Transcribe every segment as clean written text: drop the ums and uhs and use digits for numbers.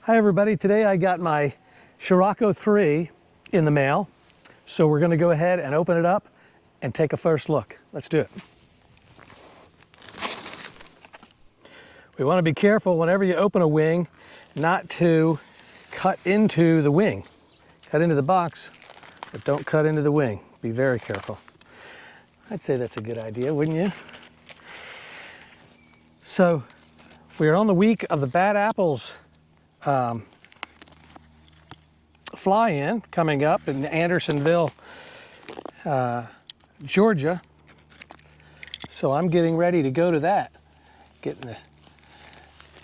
Hi everybody, today I got my Sirocco 3 in the mail. So we're gonna go ahead and open it up and take a first look. Let's do it. We wanna be careful whenever you open a wing not to cut into the wing. Cut into the box, but don't cut into the wing. Be very careful. I'd say that's a good idea, wouldn't you? So we are on the week of the Bad Apples fly-in coming up in Andersonville, Georgia. So I'm getting ready to go to that. Getting the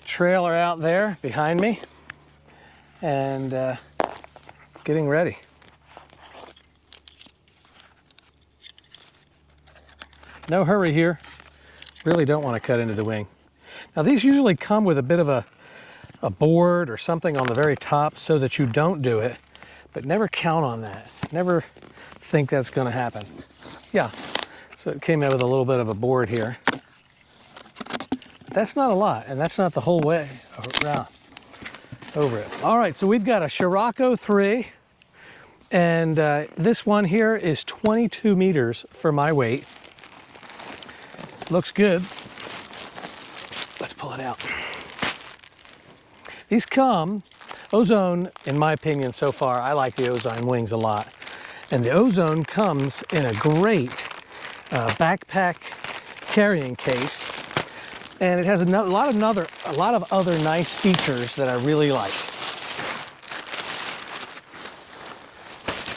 trailer out there behind me and getting ready. No hurry here. Really don't want to cut into the wing. Now these usually come with a bit of a board or something on the very top so that you don't do it, but never count on that. Never think that's going to happen. Yeah, so it came out with a little bit of a board here. That's not a lot, and that's not the whole way around over it. All right, so we've got a Sirocco 3, and this one here is 22 meters for my weight. Looks good. Let's pull it out. These come, Ozone, in my opinion so far, I like the Ozone wings a lot. And the Ozone comes in a great backpack carrying case. And it has a lot of other nice features that I really like.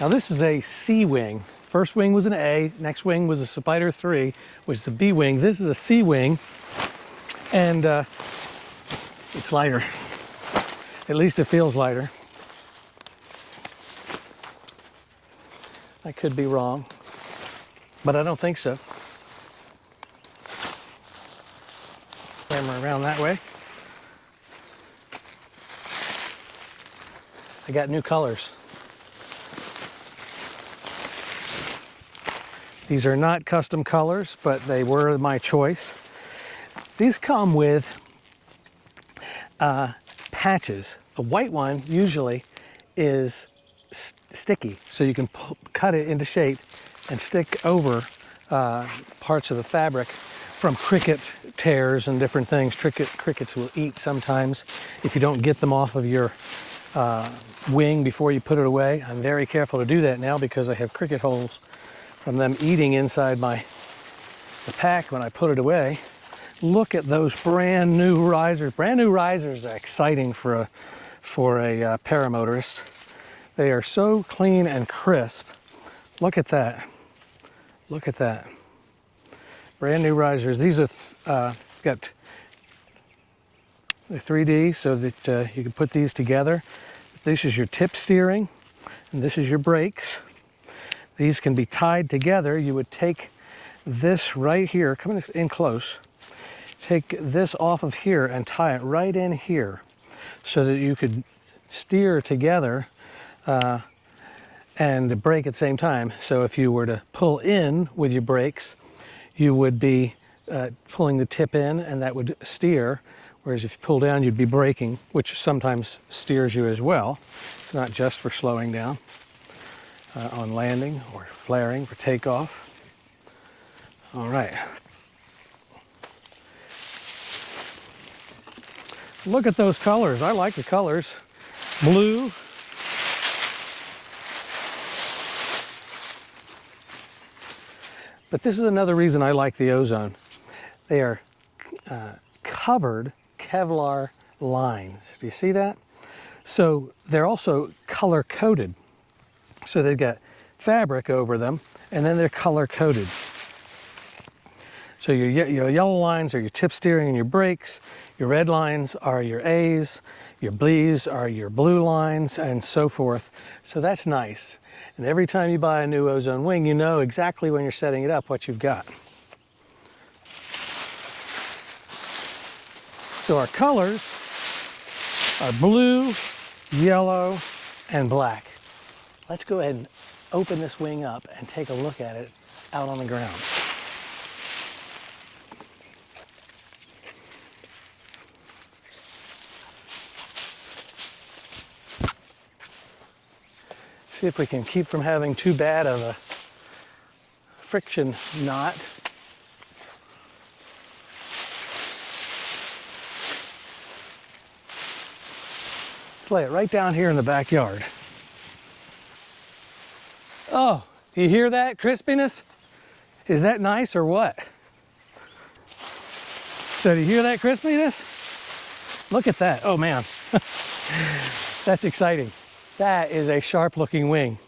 Now this is a C wing. First wing was an A, next wing was a Spyder 3, which is a B wing. This is a C wing, and it's lighter. At least it feels lighter. I could be wrong, but I don't think so. Camera around that way. I got new colors. These are not custom colors, but they were my choice. These come with patches. The white one usually is sticky, so you can cut it into shape and stick over parts of the fabric from cricket tears and different things. Crickets will eat sometimes if you don't get them off of your wing before you put it away. I'm very careful to do that now because I have cricket holes from them eating inside the pack when I put it away. Look at those brand new risers. Brand new risers are exciting for a paramotorist. They are so clean and crisp. Look at that. Look at that. Brand new risers. These are got the 3D so that you can put these together. This is your tip steering, and this is your brakes. These can be tied together. You would take this right here, come in close, take this off of here and tie it right in here so that you could steer together and brake at the same time. So if you were to pull in with your brakes, you would be pulling the tip in and that would steer, whereas if you pull down you'd be braking, which sometimes steers you as well. It's not just for slowing down on landing or flaring for takeoff. All right. Look at those colors. I like the colors. Blue. But this is another reason I like the Ozone. They are covered Kevlar lines. Do you see that? So they're also color coded. So they've got fabric over them and then they're color coded. So your yellow lines are your tip steering and your brakes. Your red lines are your A's. Your B's are your blue lines and so forth. So that's nice. And every time you buy a new Ozone wing, you know exactly when you're setting it up what you've got. So our colors are blue, yellow, and black. Let's go ahead and open this wing up and take a look at it out on the ground. See if we can keep from having too bad of a friction knot. Let's lay it right down here in the backyard. Oh, you hear that crispiness? Is that nice or what? So do you hear that crispiness? Look at that. Oh man, that's exciting. That is a sharp looking wing.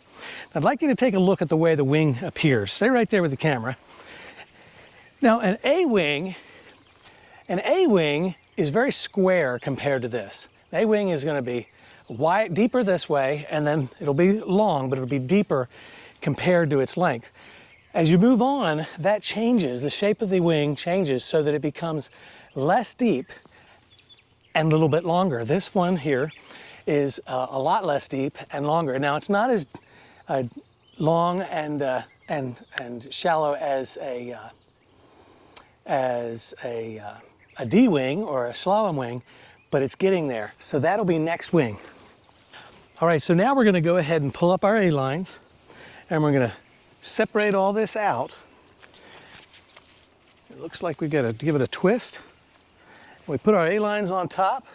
I'd like you to take a look at the way the wing appears. Stay right there with the camera. Now an A-wing is very square compared to this. An A-wing is going to be wide, deeper this way, and then it'll be long, but it'll be deeper compared to its length. As you move on, that changes. The shape of the wing changes so that it becomes less deep and a little bit longer. This one here is a lot less deep and longer. Now it's not as long and shallow as a D-wing or a slalom wing, but it's getting there. So that'll be next wing. All right, so now we're gonna go ahead and pull up our A-lines, and we're gonna separate all this out. It looks like we gotta give it a twist. We put our A-lines on top.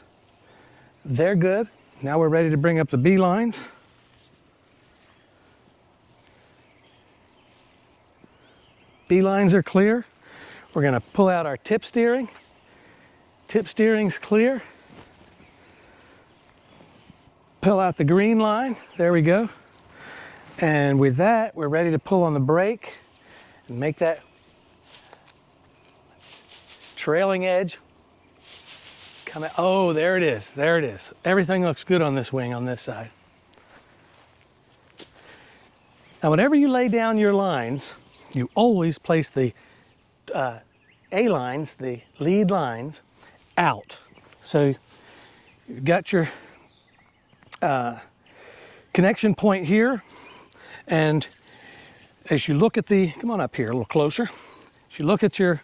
They're good. Now we're ready to bring up the B-lines. B-lines are clear. We're gonna pull out our tip steering. Tip steering's clear. Pull out the green line. There we go. And with that, we're ready to pull on the brake and make that trailing edge come out. Oh, there it is. There it is. Everything looks good on this wing on this side. Now, whenever you lay down your lines, you always place the A-lines, the lead lines, out. So you've got your connection point here, and as you look at the, come on up here a little closer. As you look at your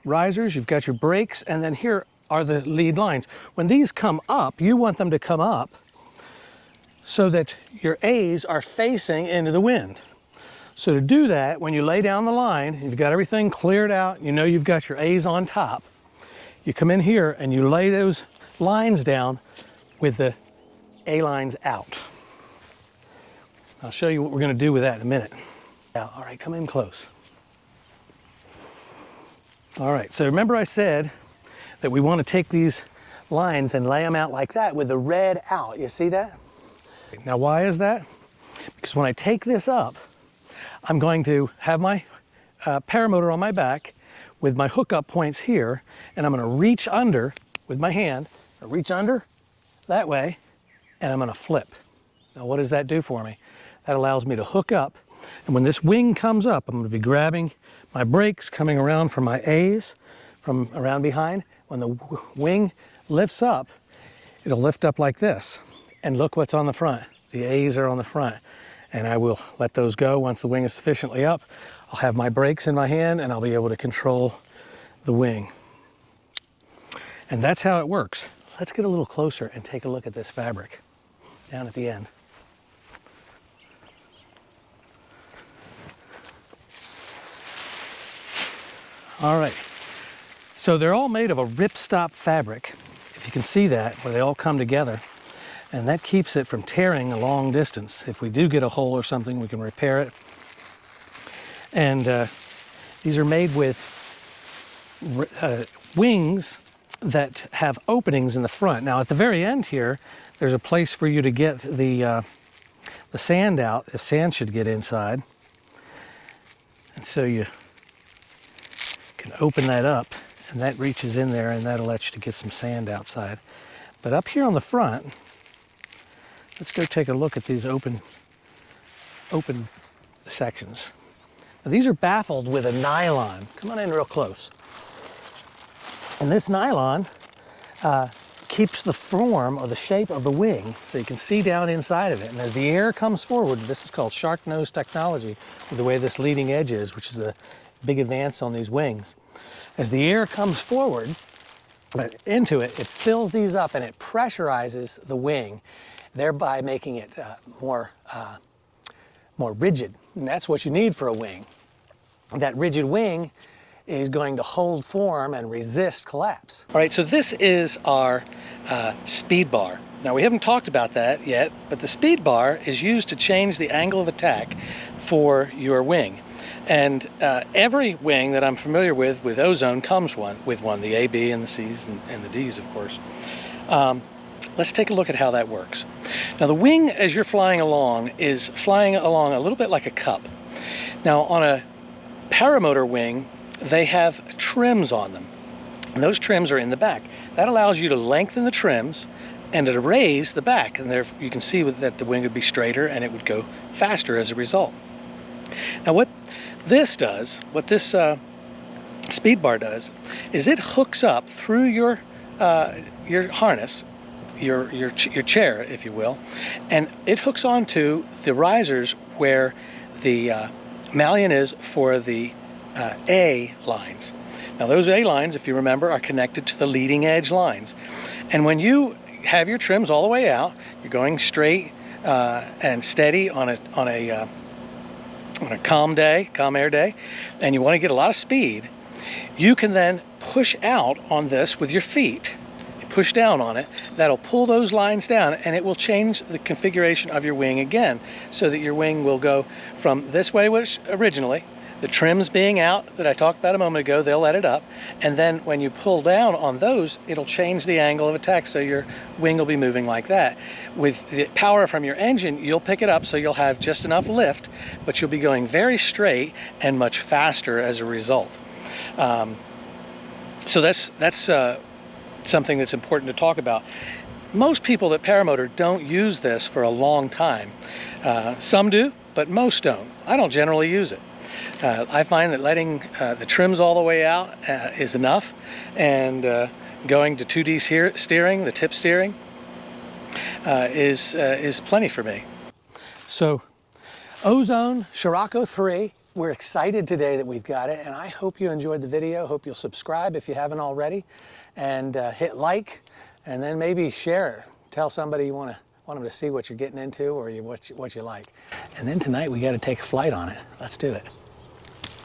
risers, you've got your brakes, and then here are the lead lines. When these come up, you want them to come up so that your A's are facing into the wind. So to do that, when you lay down the line, you've got everything cleared out, you know you've got your A's on top. You come in here and you lay those lines down with the A-lines out. I'll show you what we're going to do with that in a minute. All right, come in close. All right, so remember I said that we want to take these lines and lay them out like that with the red out. You see that? Now, why is that? Because when I take this up, I'm going to have my paramotor on my back with my hookup points here, and I'm going to reach under with my hand, reach under that way, and I'm going to flip. Now, what does that do for me? That allows me to hook up, and when this wing comes up, I'm going to be grabbing my brakes, coming around from my A's, from around behind. When the wing lifts up, it'll lift up like this. And look what's on the front. The A's are on the front. And I will let those go once the wing is sufficiently up. I'll have my brakes in my hand and I'll be able to control the wing. And that's how it works. Let's get a little closer and take a look at this fabric down at the end. All right, so they're all made of a ripstop fabric, if you can see that, where they all come together. And that keeps it from tearing a long distance. If we do get a hole or something, we can repair it. And these are made with wings that have openings in the front. Now at the very end here, there's a place for you to get the sand out, if sand should get inside. And so you can open that up, and that reaches in there, and that'll let you to get some sand outside. But up here on the front, let's go take a look at these open sections. Now, these are baffled with a nylon. Come on in real close. And this nylon keeps the form or the shape of the wing, so you can see down inside of it. And as the air comes forward, this is called shark nose technology, with the way this leading edge is, which is a big advance on these wings. As the air comes forward into it, it fills these up and it pressurizes the wing. thereby making it more rigid. And that's what you need for a wing. That rigid wing is going to hold form and resist collapse. All right, so this is our speed bar. Now, we haven't talked about that yet, but the speed bar is used to change the angle of attack for your wing. And every wing that I'm familiar with Ozone comes with one, the A, B, and the C's, and the D's, of course. Let's take a look at how that works. Now, the wing, as you're flying along, is flying along a little bit like a cup. Now, on a paramotor wing, they have trims on them. And those trims are in the back. That allows you to lengthen the trims and to raise the back. And there you can see that the wing would be straighter and it would go faster as a result. Now, what this does, what this speed bar does, is it hooks up through your harness, your chair, if you will, and it hooks onto the risers where the malleon is for the A lines. Now, those A lines, if you remember, are connected to the leading edge lines. And when you have your trims all the way out, you're going straight and steady on a calm air day, and you want to get a lot of speed, you can then push out on this with your feet. You push down on it, that'll pull those lines down, and it will change the configuration of your wing again, so that your wing will go from this way, which originally, the trims being out that I talked about a moment ago, they'll let it up, and then when you pull down on those, it'll change the angle of attack, so your wing will be moving like that. With the power from your engine, you'll pick it up, so you'll have just enough lift, but you'll be going very straight and much faster as a result. So that's something that's important to talk about. Most people that paramotor don't use this for a long time. Some do, but most don't. I don't generally use it. I find that letting the trims all the way out is enough, and going to 2D steering, the tip steering, is plenty for me. So, Ozone Sirocco 3, we're excited today that we've got it, and I hope you enjoyed the video. Hope you'll subscribe if you haven't already, and hit like, and then maybe share it. Tell somebody you want them to see what you're getting into, or what you like. And then tonight we got to take a flight on it. Let's do it.